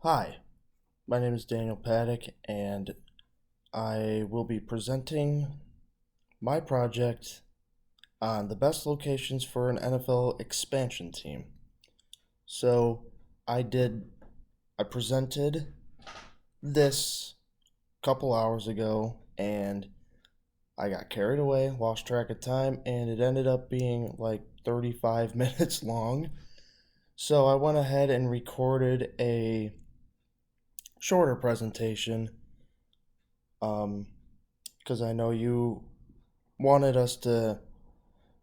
Hi, my name is Daniel Paddock, and I will be presenting my project on the best locations for an NFL expansion team. So, I did, I presented this a couple hours ago, and I got carried away, lost track of time, and it ended up being like 35 minutes long. So, I went ahead and recorded a shorter presentation because I know you wanted us to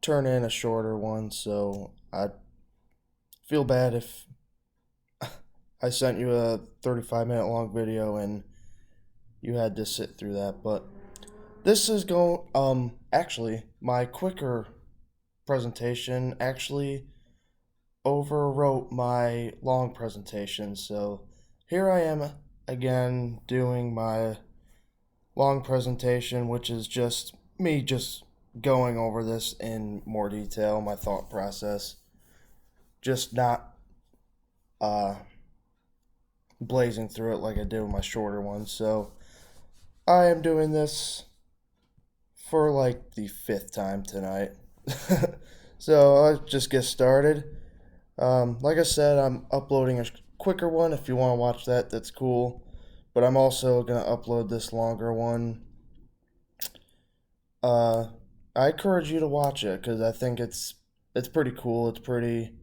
turn in a shorter one, so I feel bad if I sent you a 35-minute long video and you had to sit through that. But this is going actually my quicker presentation actually overwrote my long presentation. So here I am again doing my long presentation, which is just me just going over this in more detail, my thought process, just not uh, blazing through it like I did with my shorter ones. So I am doing this for like the fifth time tonight. So let's just get started. Like I said, I'm uploading a quicker one. If you want to watch that, that's cool. But I'm also going to upload this longer one. Uh, I encourage you to watch it because I think it's pretty cool. It's pretty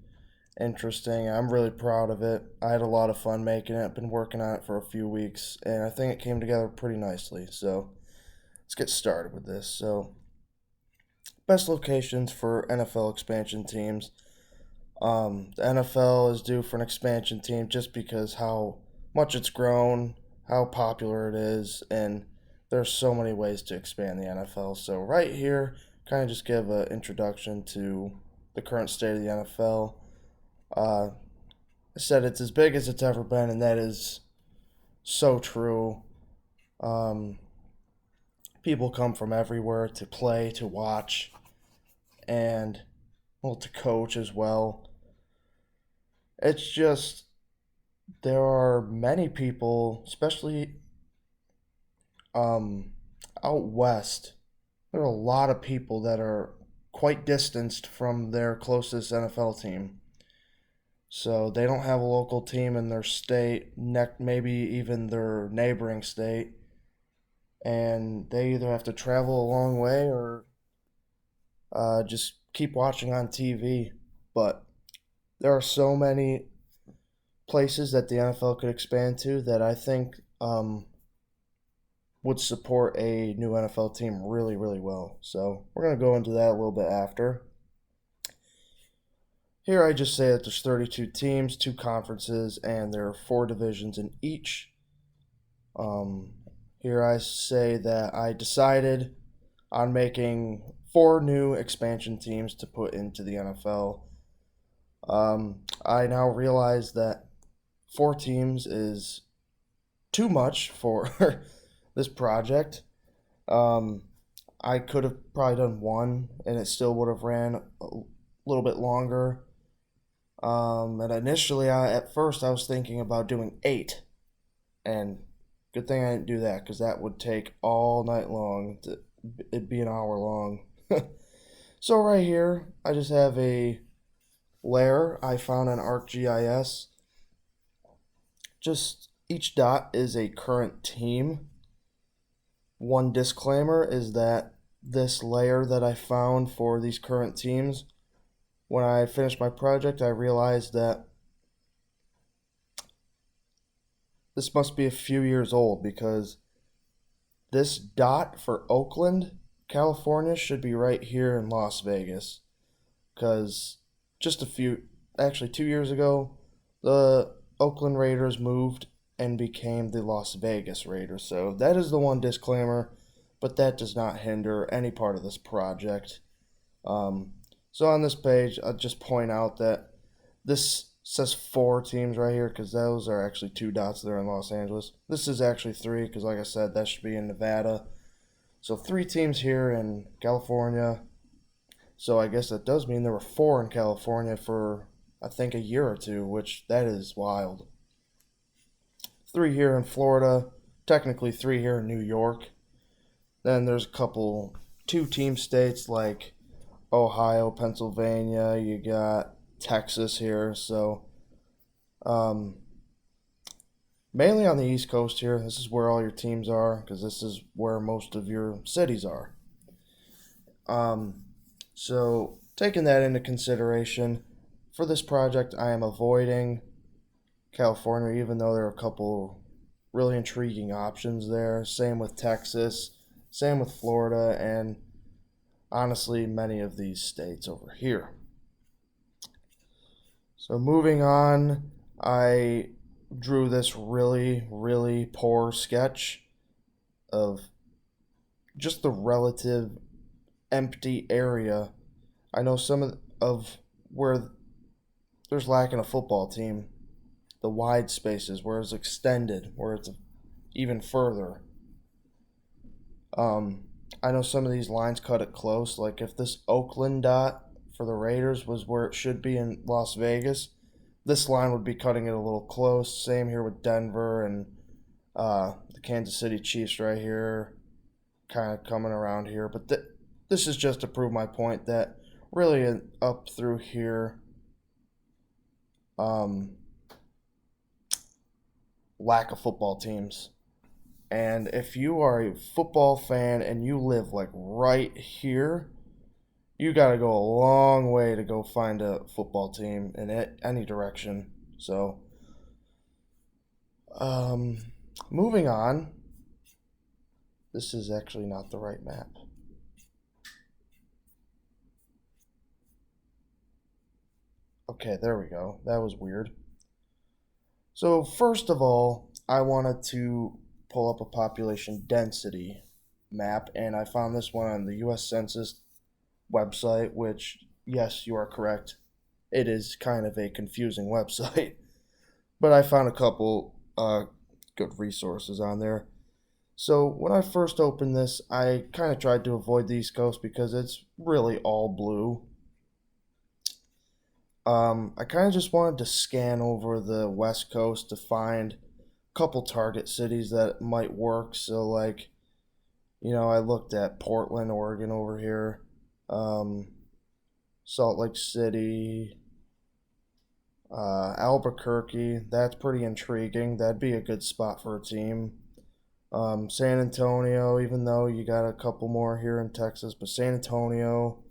interesting. I'm really proud of it. I had a lot of fun making it. I've been working on it for a few weeks, and I think it came together pretty nicely. So let's get started with this. So, best locations for NFL expansion teams. The NFL is due for an expansion team just because how much it's grown, how popular it is, and there's so many ways to expand the NFL. So right here, kind of just give an introduction to the current state of the NFL. I said it's as big as it's ever been, and that is so true. Um, People come from everywhere to play, to watch, and well, to coach as well. It's just there are many people, especially um, out west. There are a lot of people that are quite distanced from their closest NFL team. So they don't have a local team in their state, maybe even their neighboring state, and they either have to travel a long way or just keep watching on TV. But there are so many places that the NFL could expand to that I think would support a new NFL team really, really well. So we're going to go into that a little bit after. Here I just say that there's 32 teams, two conferences, and there are four divisions in each. Um, Here I say that I decided on making four new expansion teams to put into the NFL. I now realize that four teams is too much for this project. Um, I could have probably done one, and it still would have ran a little bit longer. And initially, at first, I was thinking about doing eight, and good thing I didn't do that because that would take all night long. It'd be an hour long. So right here, I just have a layer I found on ArcGIS. Just each dot is a current team. One disclaimer is that this layer that I found for these current teams, when I finished my project, I realized that this must be a few years old because this dot for Oakland, California should be right here in Las Vegas. Because actually 2 years ago, the Oakland Raiders moved and became the Las Vegas Raiders. So that is the one disclaimer, but that does not hinder any part of this project. So on this page, I'll just point out that this says four teams right here because those are actually two dots there in Los Angeles. This is actually three because, like I said, that should be in Nevada. So three teams here in California. So I guess that does mean there were four in California for I think a year or two, which that is wild. three here in Florida, technically three here in New York. Then there's a couple, two team states like Ohio, Pennsylvania. You got Texas here. So um, mainly on the East Coast here. This is where all your teams are because this is where most of your cities are. Um, so taking that into consideration, for this project, I am avoiding California, even though there are a couple really intriguing options there. Same with Texas, same with Florida, and honestly, many of these states over here. So moving on, I drew this really, really poor sketch of just the relative empty area. I know some of where there's lacking a football team, the wide spaces, where it's extended, where it's even further. Um, I know some of these lines cut it close. Like if this Oakland dot for the Raiders was where it should be in Las Vegas, this line would be cutting it a little close. Same here with Denver and the Kansas City Chiefs right here, kind of coming around here. But this is just to prove my point that really up through here, um, lack of football teams. And if you are a football fan and you live like right here, you got to go a long way to go find a football team in any direction. So, um, moving on. This is actually not the right map. Okay, there we go. That was weird. So, first of all, I wanted to pull up a population density map, and I found this one on the US Census website, which, yes, you are correct. It is kind of a confusing website, but I found a couple good resources on there. So when I first opened this, I kind of tried to avoid the East Coast because it's really all blue. I kind of just wanted to scan over the West Coast to find a couple target cities that might work. So like, I looked at Portland, Oregon over here, um, Salt Lake City, Albuquerque. That's pretty intriguing. That'd be a good spot for a team. San Antonio, even though you got a couple more here in Texas, but San Antonio,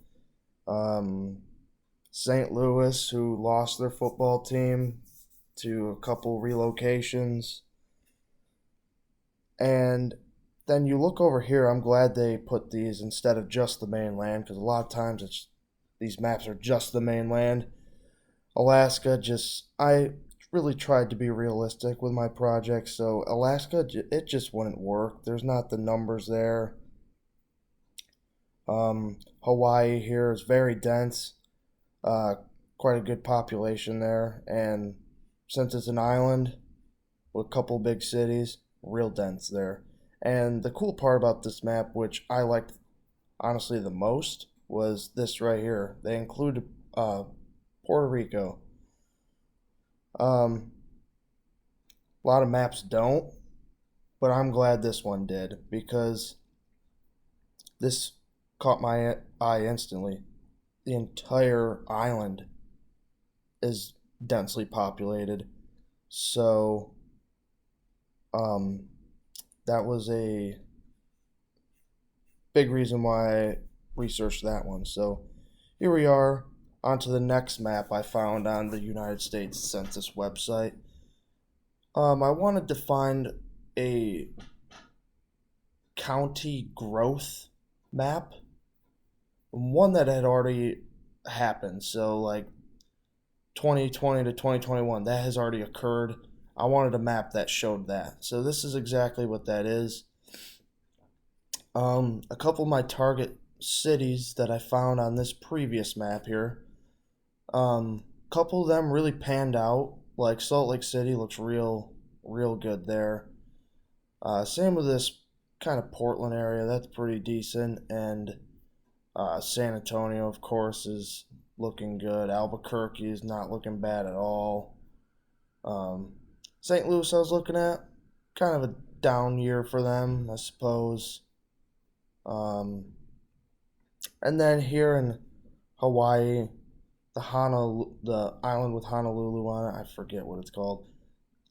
um, St. Louis, who lost their football team to a couple relocations. And then you look over here, I'm glad they put these instead of just the mainland because a lot of times these maps are just the mainland. Alaska I really tried to be realistic with my project, so Alaska it just wouldn't work. There's not the numbers there. Hawaii here is very dense, uh, quite a good population there, and since it's an island with a couple big cities, real dense there. And the cool part about this map, which I liked honestly the most, was this right here. They included Puerto Rico. A lot of maps don't, but I'm glad this one did because this caught my eye instantly. The entire island is densely populated, so um, that was a big reason why I researched that one. So here we are, on to the next map I found on the United States Census website. I wanted to find a county growth map, one that had already happened. So, like 2020 to 2021, that has already occurred. I wanted a map that showed that. So, this is exactly what that is. A couple of my target cities that I found on this previous map here. Couple of them really panned out. Like Salt Lake City looks real good there. Same with this kind of Portland area. That's pretty decent. And San Antonio, of course, is looking good. Albuquerque is not looking bad at all. Um, St. Louis, I was looking at. kind of a down year for them, I suppose. Um, and then here in Hawaii, the island with Honolulu on it, I forget what it's called.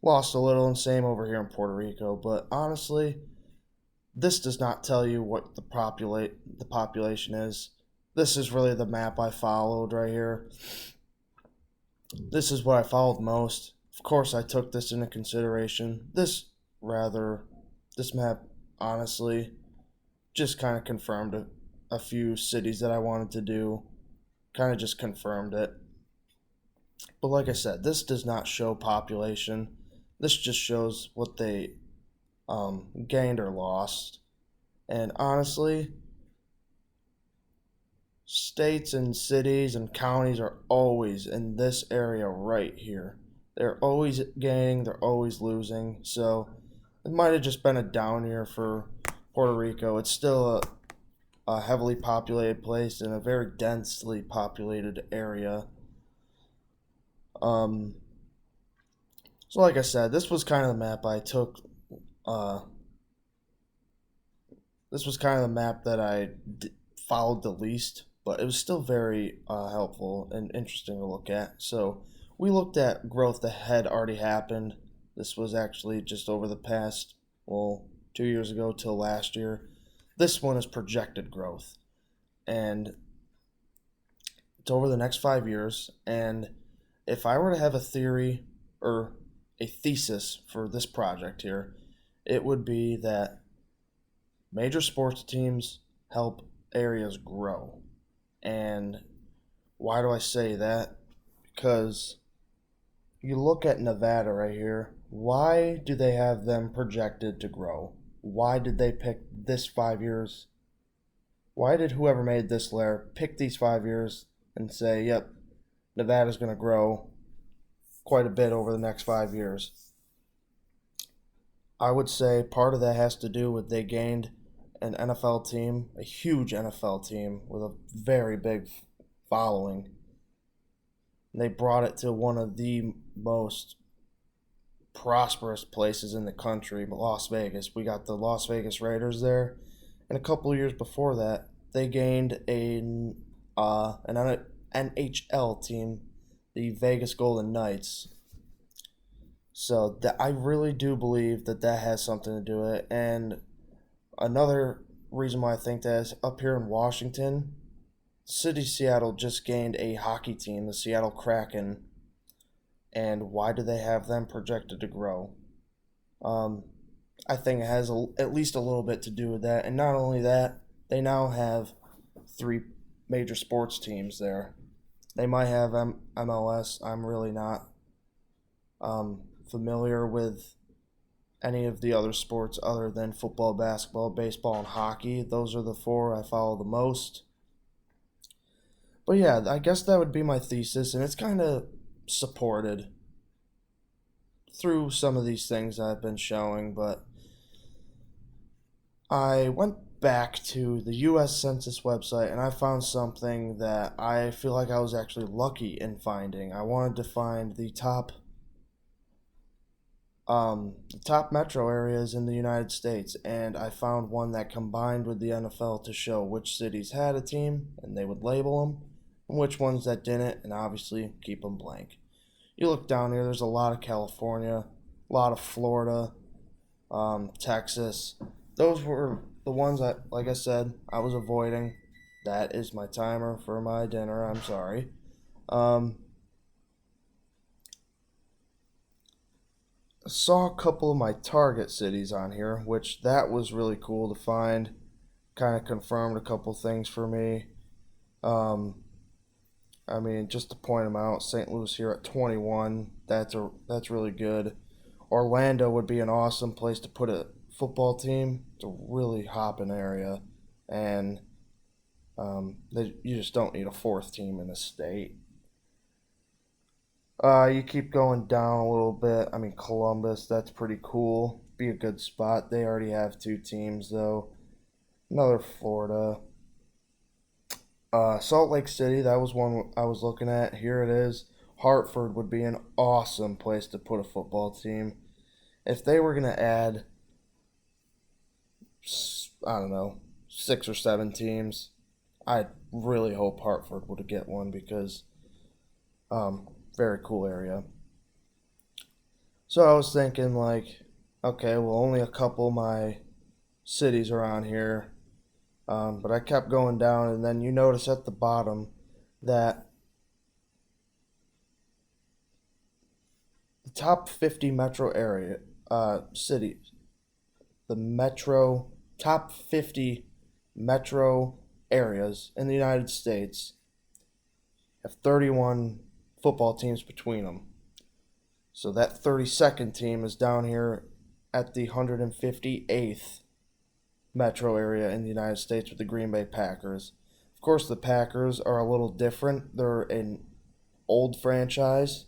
Lost a little, and same over here in Puerto Rico. But honestly, this does not tell you what the population is. This is really the map I followed right here. This is what I followed most. Of course, I took this into consideration. This map, honestly, just kind of confirmed a few cities that I wanted to do. Kind of just confirmed it. But like I said, this does not show population. This just shows what they gained or lost. And honestly, states and cities and counties are always in this area right here. They're always gaining, they're always losing. So it might have just been a down year for Puerto Rico. It's still a heavily populated place in a very densely populated area. Um, so, like I said, this was kind of the map I took. Uh, this was kind of the map that followed the least, but it was still very helpful and interesting to look at. So, we looked at growth that had already happened. This was actually just over the past, well, 2 years ago till last year. This one is projected growth, and it's over the next 5 years. And if I were to have a theory or a thesis for this project here, it would be that major sports teams help areas grow. And why do I say that? Because you look at Nevada right here. Why do they have them projected to grow? Why did they pick this 5 years? Why did whoever made this layer pick these 5 years and say, yep, Nevada's going to grow quite a bit over the next 5 years? I would say part of that has to do with they gained an NFL team, a huge NFL team with a very big following. They brought it to one of the most prosperous places in the country, Las Vegas. We got the Las Vegas Raiders there, and a couple of years before that, they gained an NHL team, the Vegas Golden Knights. So I really do believe that has something to do with it. And another reason why I think that is up here in Washington, City Seattle just gained a hockey team, the Seattle Kraken. And why do they have them projected to grow? I think it has at least a little bit to do with that. And not only that, they now have 3 major sports teams there. They might have MLS. I'm really not familiar with any of the other sports other than football, basketball, baseball, and hockey. Those are the 4 I follow the most. But yeah, I guess that would be my thesis, and it's kind of supported through some of these things I've been showing. But I went back to the US Census website and I found something that I feel like I was actually lucky in finding. I wanted to find the top metro areas in the United States, and I found one that combined with the NFL to show which cities had a team, and they would label them, and which ones that didn't, and obviously keep them blank. You look down here, there's a lot of California, a lot of Florida, Texas. Those were the ones that, like I said, I was avoiding. That is my timer for my dinner, I'm sorry. Saw a couple of my target cities on here, which that was really cool to find. Kind of confirmed a couple things for me. Um, I mean, just to point them out, St. Louis here at 21. That's really good. Orlando would be an awesome place to put a football team. It's a really hopping area, and you just don't need a 4th team in the state. You keep going down a little bit. I mean, Columbus, that's pretty cool. Be a good spot. They already have 2 teams, though. Another Florida. Salt Lake City, that was one I was looking at. Here it is. Hartford would be an awesome place to put a football team. if they were going to add, I don't know, 6 or 7 teams, I really hope Hartford would get one because very cool area. So I was thinking like, okay, well only a couple of my cities around here, but I kept going down, and then you notice at the bottom that the top 50 metro area cities, the metro top 50 metro areas in the United States have 31 football teams between them. So that 32nd team is down here at the 158th metro area in the United States with the Green Bay Packers. Of course, the Packers are a little different. They're an old franchise,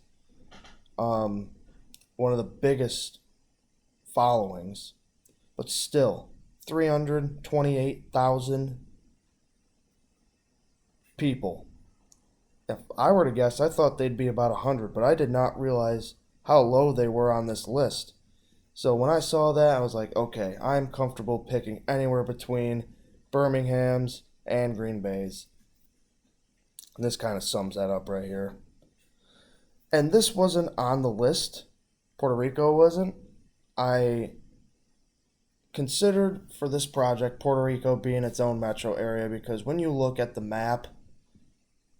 um, one of the biggest followings, but still 328,000 people. If I were to guess, I thought they'd be about 100, but I did not realize how low they were on this list. So when I saw that, I was like, okay, I'm comfortable picking anywhere between Birmingham's and Green Bay's. And this kind of sums that up right here. And this wasn't on the list. Puerto Rico wasn't. I considered for this project Puerto Rico being its own metro area because when you look at the map,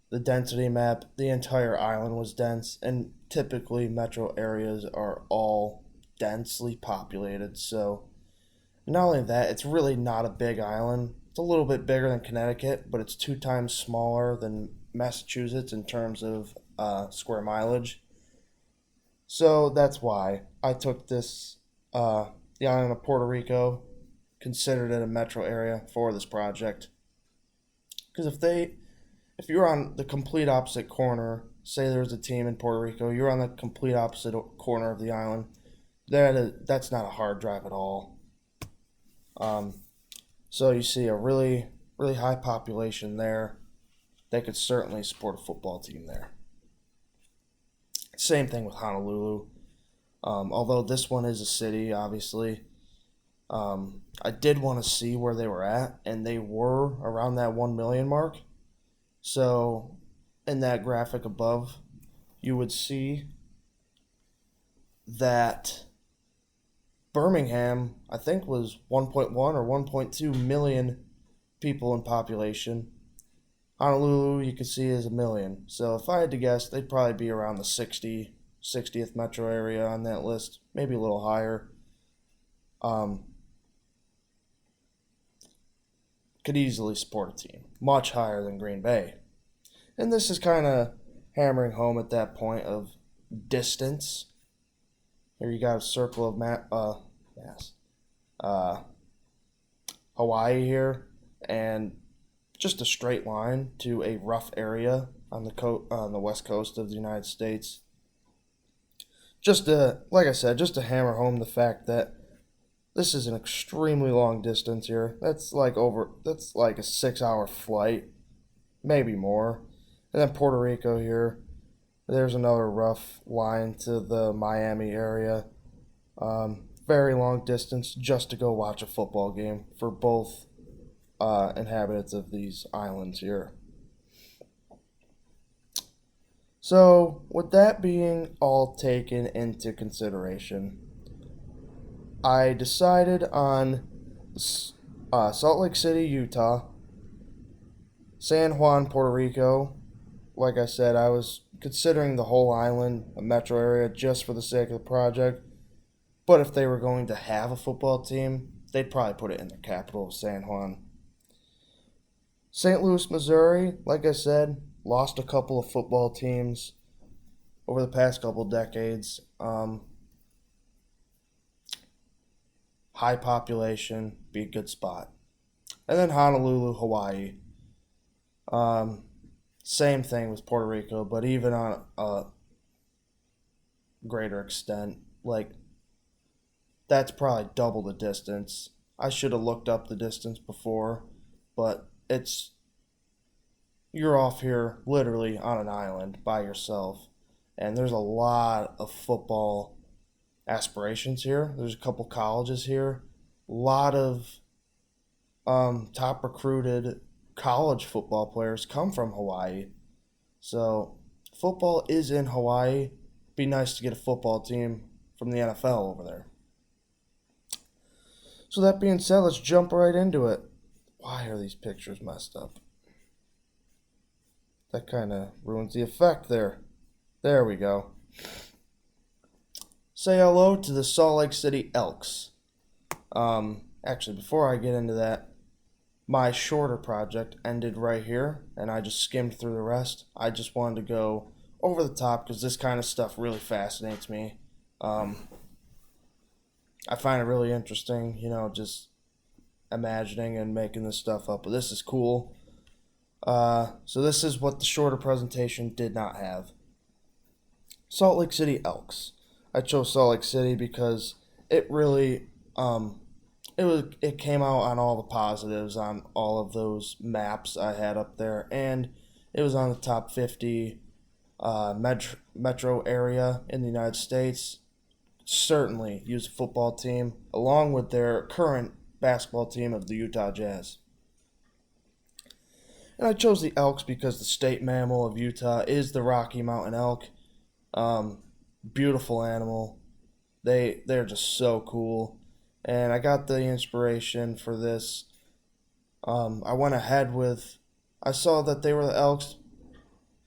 the density map, the entire island was dense, and typically metro areas are all densely populated. So not only that, it's really not a big island. It's a little bit bigger than Connecticut, but it's 2 times smaller than Massachusetts in terms of square mileage. So that's why I took this, the island of Puerto Rico, considered it a metro area for this project. Because if you're on the complete opposite corner, say there's a team in Puerto Rico, you're on the complete opposite corner of the island. That's not a hard drive at all. So you see a really, really high population there. They could certainly support a football team there. Same thing with Honolulu. Although this one is a city, obviously. I did want to see where they were at, and they were around that 1 million mark. So in that graphic above, you would see that Birmingham, I think, was 1.1 or 1.2 million people in population. Honolulu, you can see, is a million. So if I had to guess, they'd probably be around the 60th metro area on that list, maybe a little higher. Could easily support a team, much higher than Green Bay. And this is kind of hammering home at that point of distance. Here you got a circle of mass. Hawaii here, and just a straight line to a rough area on the west coast of the United States. Like I said, just to hammer home the fact that this is an extremely long distance here. That's like a 6-hour flight, maybe more. And then Puerto Rico here. There's another rough line to the Miami area. Very long distance just to go watch a football game for both inhabitants of these islands here. So, with that being all taken into consideration, I decided on Salt Lake City, Utah, San Juan, Puerto Rico. Like I said, I was considering the whole island a metro area just for the sake of the project. But if they were going to have a football team, they'd probably put it in the capital of San Juan. St. Louis, Missouri, like I said, lost a couple of football teams over the past couple decades. High population, be a good spot. And then Honolulu, Hawaii. Same thing with Puerto Rico, but even on a greater extent. Like, that's probably double the distance. I should have looked up the distance before, but you're off here literally on an island by yourself, and there's a lot of football aspirations here. There's a couple colleges here. A lot of top recruited college football players come from Hawaii. So football is in Hawaii. Be nice to get a football team from the NFL over there. So that being said, let's jump right into it. Why are these pictures messed up? That kind of ruins the effect there. There we go. Say hello to the Salt Lake City Elks. Actually, before I get into that, my shorter project ended right here, and I just skimmed through the rest. I just wanted to go over the top because this kind of stuff really fascinates me. I find it really interesting, just imagining and making this stuff up. But this is cool. So this is what the shorter presentation did not have. Salt Lake City Elks. I chose Salt Lake City because it really it came out on all the positives on all of those maps I had up there, and it was on the top 50 metro area in the United States. Certainly use a football team along with their current basketball team of the Utah Jazz. And I chose the Elks because the state mammal of Utah is the Rocky Mountain elk. Beautiful animal. They're just so cool. And I got the inspiration for this. I went ahead with, I saw that they were the Elks,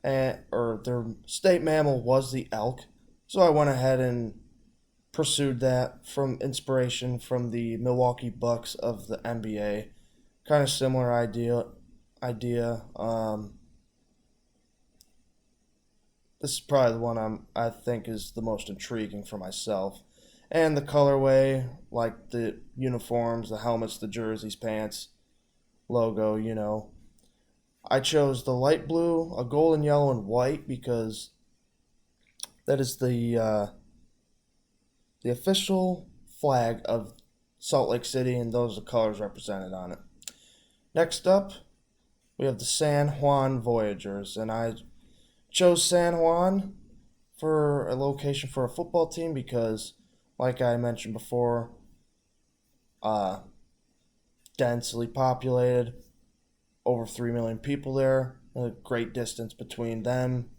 or their state mammal was the elk. So I went ahead and pursued that from inspiration from the Milwaukee Bucks of the NBA. Kind of similar idea. This is probably the one I think is the most intriguing for myself. And the colorway, like the uniforms, the helmets, the jerseys, pants, logo, I chose the light blue, a golden yellow, and white because that is the official flag of Salt Lake City, and those are the colors represented on it. Next up, we have the San Juan Voyagers, and I chose San Juan for a location for a football team because, like I mentioned before, densely populated, over 3 million people there, a great distance between them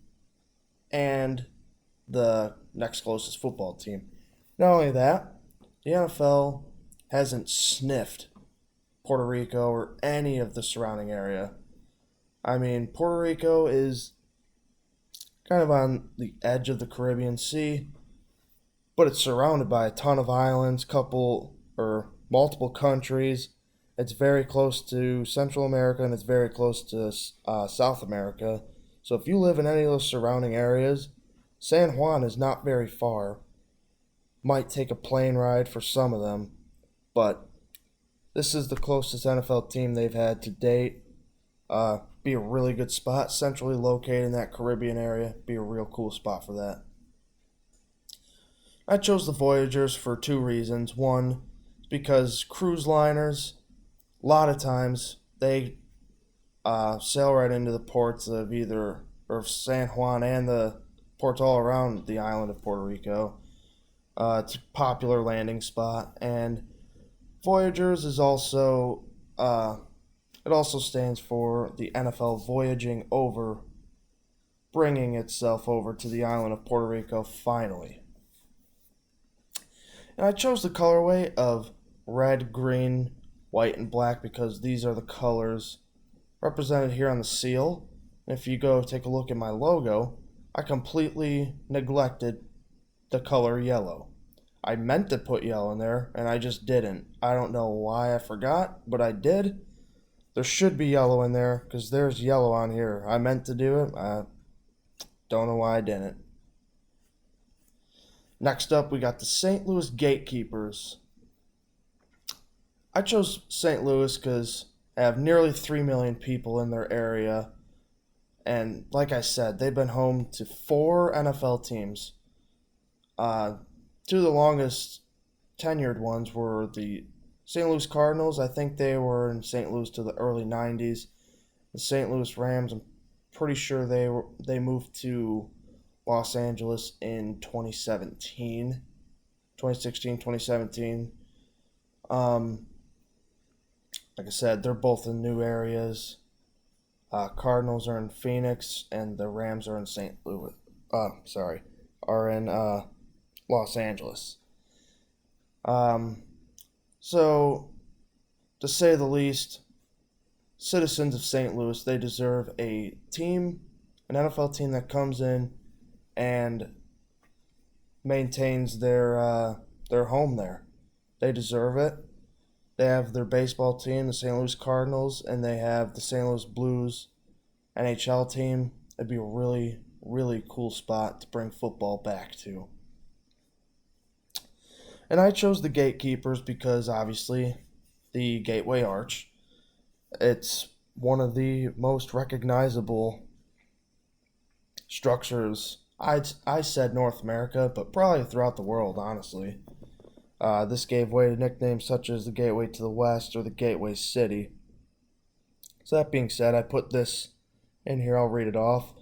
and the next closest football team. Not only that, the NFL hasn't sniffed Puerto Rico or any of the surrounding area. I mean, Puerto Rico is kind of on the edge of the Caribbean Sea, but it's surrounded by a ton of islands, multiple countries. It's very close to Central America and it's very close to South America. So if you live in any of those surrounding areas, San Juan is not very far. Might take a plane ride for some of them, but this is the closest NFL team they've had to date. Be a really good spot, centrally located in that Caribbean area. Be a real cool spot for that. I chose the Voyagers for two reasons. One, because cruise liners, a lot of times, they sail right into the ports of San Juan and the ports all around the island of Puerto Rico. It's a popular landing spot, and Voyagers is also it also stands for the NFL voyaging over, bringing itself over to the island of Puerto Rico finally. And I chose the colorway of red, green, white, and black because these are the colors represented here on the seal. And if you go take a look at my logo, I completely neglected the color yellow. I meant to put yellow in there, and I just didn't. I don't know why I forgot, but I did. There should be yellow in there, because there's yellow on here. I meant to do it. I don't know why I didn't. Next up, we got the St. Louis Gatekeepers. I chose St. Louis because they have nearly 3 million people in their area. And like I said, they've been home to 4 NFL teams. Two of the longest tenured ones were the St. Louis Cardinals. I think they were in St. Louis to the early 90s. The St. Louis Rams, I'm pretty sure they moved to Los Angeles in 2017, 2016, 2017. Um, like I said, they're both in new areas. Cardinals are in Phoenix, and the Rams are in St. Louis. Sorry, are in Los Angeles. Um, so, to say the least, citizens of St. Louis, they deserve a team, an NFL team that comes in and maintains their home there. They deserve it. They have their baseball team, the St. Louis Cardinals, and they have the St. Louis Blues NHL team. It'd be a really, really cool spot to bring football back to. And I chose the Gatekeepers because obviously the Gateway Arch, it's one of the most recognizable structures. I said North America, but probably throughout the world, honestly. This gave way to nicknames such as the Gateway to the West or the Gateway City. So that being said, I put this in here. I'll read it off.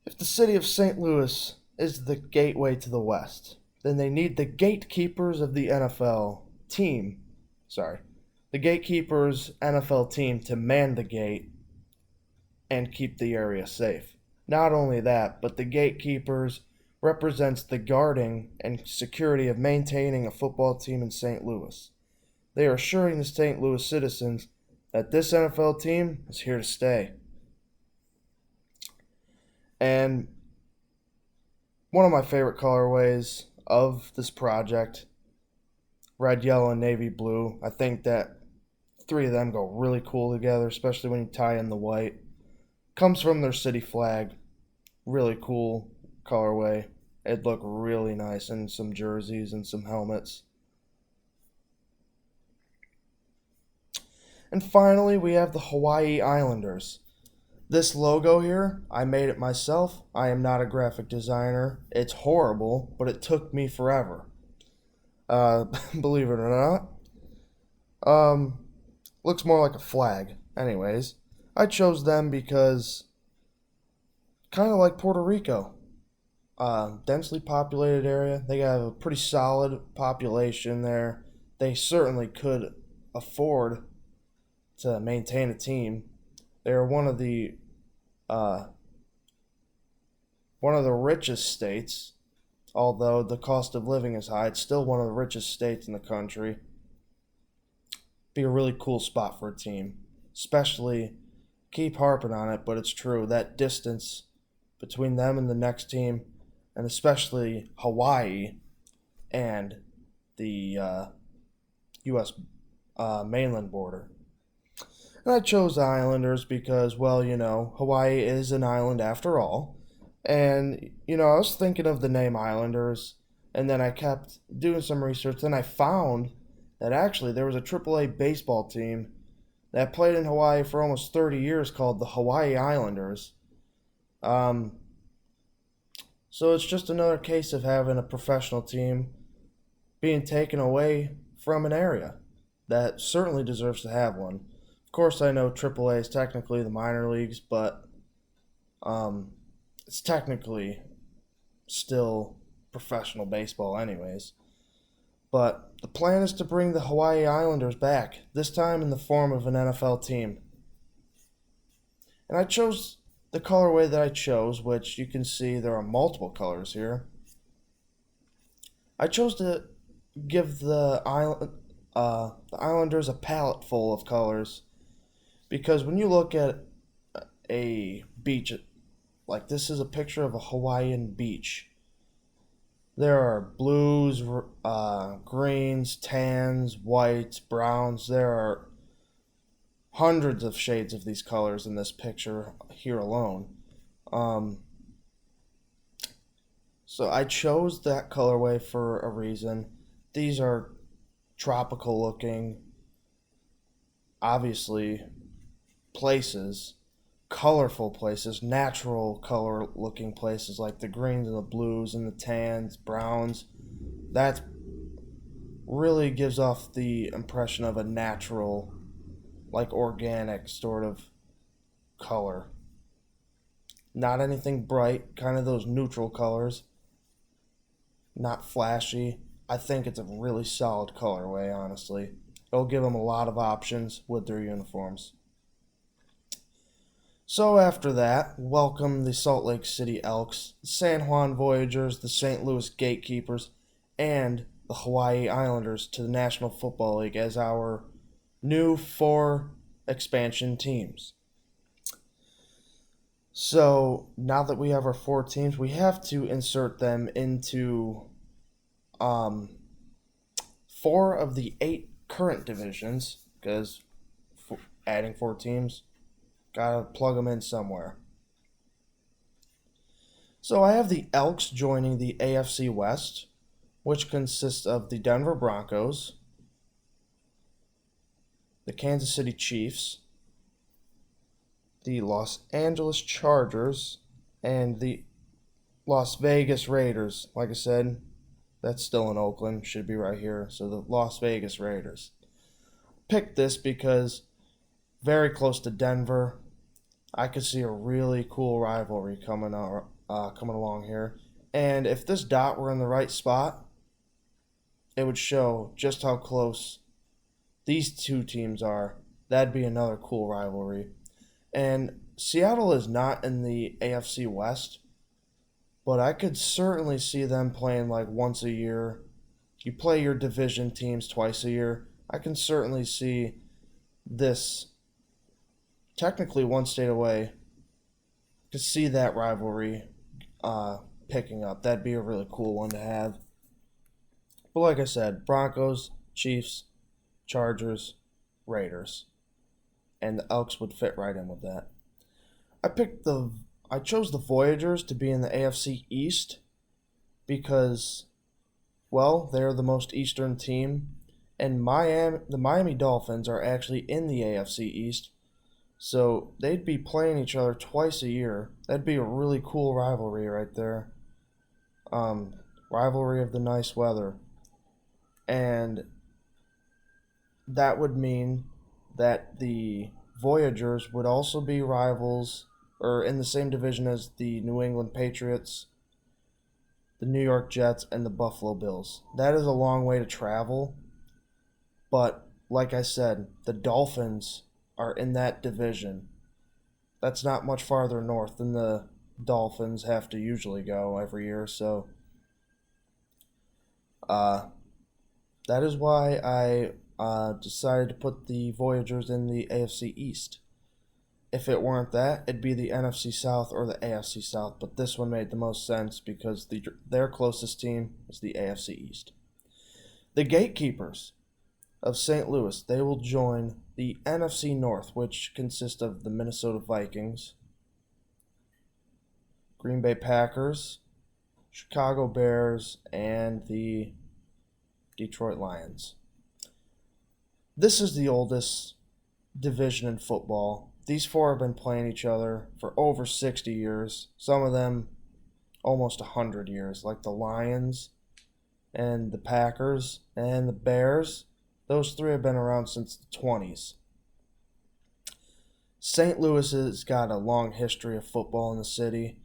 If the city of St. Louis is the gateway to the West, then they need the gatekeepers of the NFL team. The gatekeepers NFL team to man the gate and keep the area safe. Not only that, but the gatekeepers represents the guarding and security of maintaining a football team in St. Louis. They are assuring the St. Louis citizens that this NFL team is here to stay. And one of my favorite colorways of this project, red, yellow, and navy blue. I think that three of them go really cool together, especially when you tie in the white. Comes from their city flag. Really cool colorway. It'd look really nice in some jerseys and some helmets. And finally, we have the Hawaii Islanders. This logo here, I made it myself. I am not a graphic designer. It's horrible, but it took me forever. Believe it or not. Looks more like a flag. Anyways, I chose them because kind of like Puerto Rico. Densely populated area. They have a pretty solid population there. They certainly could afford to maintain a team. They are one of the richest states. Although the cost of living is high, it's still one of the richest states in the country. Be a really cool spot for a team. Especially, keep harping on it, but it's true. That distance between them and the next team, and especially Hawaii and the U.S. Mainland border. And I chose the Islanders because, well, Hawaii is an island after all. And, I was thinking of the name Islanders, and then I kept doing some research. Then I found that actually there was a AAA baseball team that played in Hawaii for almost 30 years called the Hawaii Islanders. So it's just another case of having a professional team being taken away from an area that certainly deserves to have one. Of course, I know AAA is technically the minor leagues, but it's technically still professional baseball anyways. But the plan is to bring the Hawaii Islanders back, this time in the form of an NFL team. And I chose the colorway that I chose, which you can see there are multiple colors here. I chose to give the Islanders a palette full of colors because when you look at a beach, like this is a picture of a Hawaiian beach. There are blues, greens, tans, whites, browns. There are hundreds of shades of these colors in this picture here alone. So I chose that colorway for a reason. These are tropical looking, obviously, places, colorful places, natural color looking places like the greens and the blues and the tans, browns. That really gives off the impression of a natural, like organic sort of color. Not anything bright, kind of those neutral colors. Not flashy. I think it's a really solid colorway, honestly. It'll give them a lot of options with their uniforms. So after that, welcome the Salt Lake City Elks, the San Juan Voyagers, the St. Louis Gatekeepers, and the Hawaii Islanders to the National Football League as our new 4 expansion teams. So now that we have our 4 teams, we have to insert them into um, 4 of the 8 current divisions because adding 4 teams, gotta plug them in somewhere. So I have the Elks joining the AFC West, which consists of the Denver Broncos, the Kansas City Chiefs, the Los Angeles Chargers, and the Las Vegas Raiders. Like I said, that's still in Oakland, should be right here. So the Las Vegas Raiders. Picked this because very close to Denver. I could see a really cool rivalry coming along here. And if this dot were in the right spot, it would show just how close these 2 teams are. That'd be another cool rivalry. And Seattle is not in the AFC West, but I could certainly see them playing like once a year. You play your division teams twice a year. I can certainly see this, technically one state away, to see that rivalry picking up. That'd be a really cool one to have. But like I said, Broncos, Chiefs, Chargers, Raiders, and the Elks would fit right in with that. I chose the Voyagers to be in the AFC East because, well, they're the most eastern team, and the Miami Dolphins are actually in the AFC East, so they'd be playing each other twice a year. That'd be a really cool rivalry right there. Rivalry of the nice weather. And that would mean that the Voyagers would also be rivals or in the same division as the New England Patriots, the New York Jets, and the Buffalo Bills. That is a long way to travel, but like I said, the Dolphins are in that division. That's not much farther north than the Dolphins have to usually go every year, so that is why I decided to put the Voyagers in the AFC East. If it weren't that, it'd be the NFC South or the AFC South, but this one made the most sense because their closest team is the AFC East. The Gatekeepers of St. Louis, they will join the NFC North, which consists of the Minnesota Vikings, Green Bay Packers, Chicago Bears, and the Detroit Lions. This is the oldest division in football. These 4 have been playing each other for over 60 years, some of them almost 100 years, like the Lions and the Packers and the Bears. Those 3 have been around since the 20s. St. Louis has got a long history of football in the city.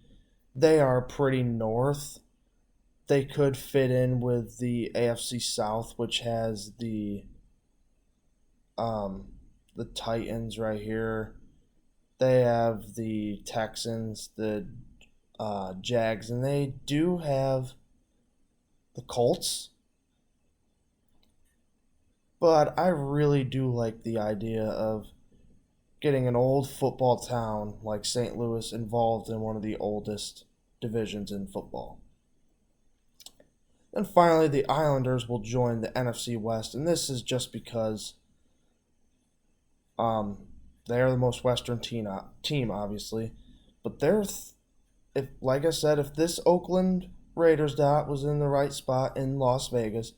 They are pretty north. They could fit in with the AFC South, which has the Titans right here. They have the Texans, the Jags, and they do have the Colts. But I really do like the idea of getting an old football town like St. Louis involved in one of the oldest divisions in football. And finally, the Islanders will join the NFC West, and this is just because they are the most Western team, obviously. But if like I said, if this Oakland Raiders dot was in the right spot in Las Vegas,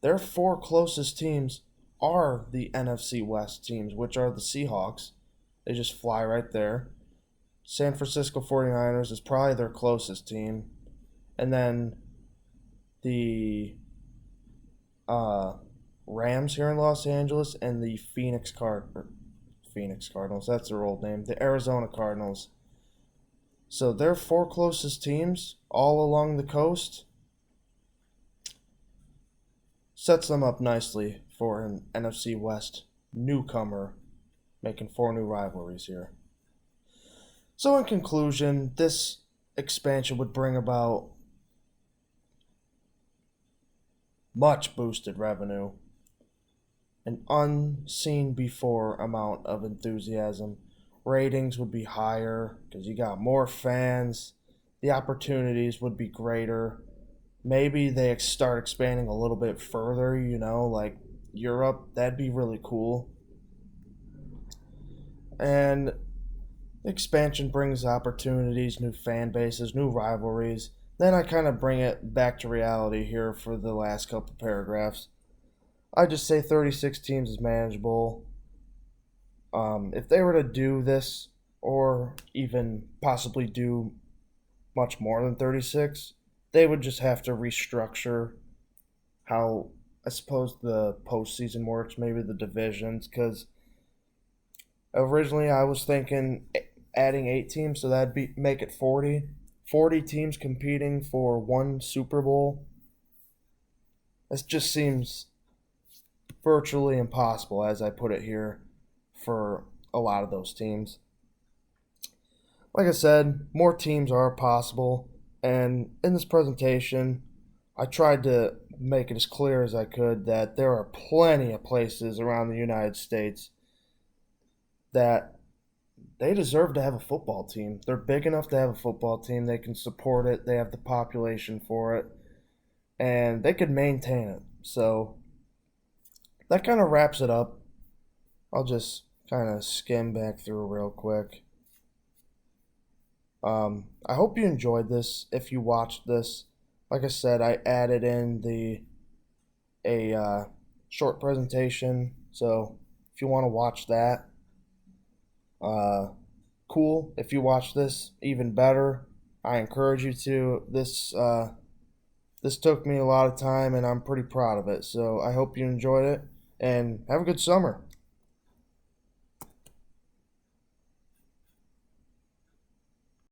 their 4 closest teams are the NFC West teams, which are the Seahawks. They just fly right there. San Francisco 49ers is probably their closest team. And then the Rams here in Los Angeles and the Phoenix Cardinals, that's their old name, the Arizona Cardinals. So their 4 closest teams all along the coast. sets them up nicely for an NFC West newcomer, making 4 new rivalries here. So, in conclusion, this expansion would bring about much boosted revenue, an unseen before amount of enthusiasm. Ratings would be higher because you got more fans. The opportunities would be greater. Maybe they start expanding a little bit further, like Europe. That'd be really cool. And expansion brings opportunities, new fan bases, new rivalries. Then I kind of bring it back to reality here for the last couple paragraphs. I just say 36 teams is manageable. If they were to do this, or even possibly do much more than 36, they would just have to restructure how, I suppose, the postseason works, maybe the divisions, because originally I was thinking adding 8 teams, so that'd be make it 40. 40 teams competing for one Super Bowl. This just seems virtually impossible, as I put it here, for a lot of those teams. Like I said, more teams are possible, and in this presentation, I tried to make it as clear as I could that there are plenty of places around the United States that they deserve to have a football team. They're big enough to have a football team. They can support it. They have the population for it, and they could maintain it. So that kind of wraps it up. I'll just kind of skim back through real quick. I hope you enjoyed this. If you watched this, like I said, I added in a short presentation. So if you want to watch that, cool. If you watch this, even better. I encourage you to. This took me a lot of time, and I'm pretty proud of it. So I hope you enjoyed it, and have a good summer.